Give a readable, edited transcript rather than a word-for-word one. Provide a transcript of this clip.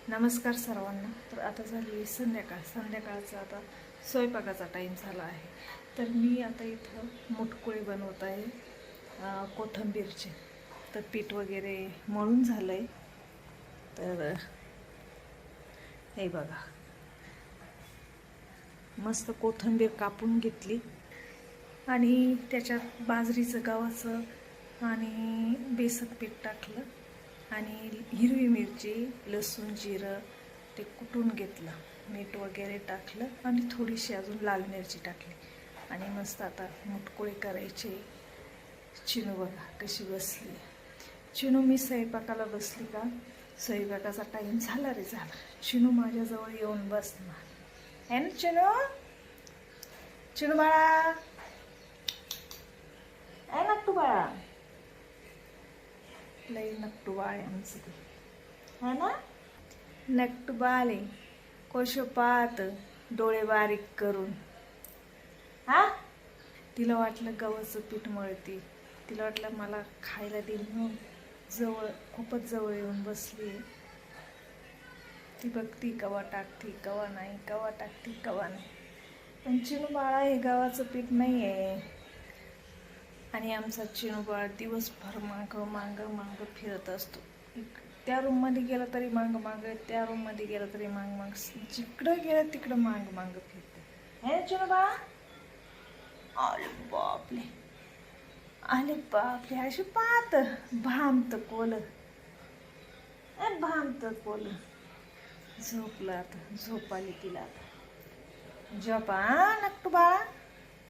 नमस्कार सर्वांना. तर आता झाली संध्याकाळचा आता स्वयंपाकाचा टाईम झाला आहे. तर मी आता इथं मुटकुळे बनवत आहे कोथिंबीरचे. तर पीठ वगैरे मळून झालं आहे. तर हे बघा, मस्त कोथिंबीर कापून घेतली आणि त्याच्यात बाजरीचं गव्हाचं आणि बेसन पीठ टाकलं आणि हिरवी मिरची, लसूण, जिरं ते कुटून घेतलं, मीठ वगैरे टाकलं आणि थोडीशी अजून लाल मिरची टाकली आणि मस्त आता मुटकुळे करायचे. चिनू बघा कशी बसली. चिनू, मी स्वयंपाकाला बसली का स्वयंपाकाचा टाईम झाला रे झाला, चिनू माझ्याजवळ येऊन बसणार है ना. चिनू, चिनू बाळा, आहे नक्टू बाळा, लई नक्टू बाळ आहे आमचं ते, है ना. नक्टू बाळ आहे. कोशो पाहत डोळे बारीक करून. हा, तिला वाटलं गव्हाचं पीठ मळती, तिला वाटलं मला खायला देईल म्हणून जवळ, खूपच जवळ येऊन बसली. ती बघती कवा टाकती कवा नाही, कवा टाकती कवा नाही. पण चिनू बाळा हे गव्हाचं पीठ नाही आहे. आणि आमचा चिनू बाळ दिवसभर मागं मागं मागं फिरत असतो. त्या रूममध्ये गेला तरी मागं मागं, त्या रूममध्ये गेला तरी मागं मागं, जिकडं गेलं तिकडं मागं मागं फिरते. हे ना चिनू बाळा. आले बापले, आले बापले, अशी पाहत भामत कोल, भामत कोल. झोपलं आता, झोप आली तिला आता. झोपा नक्टू बाळा.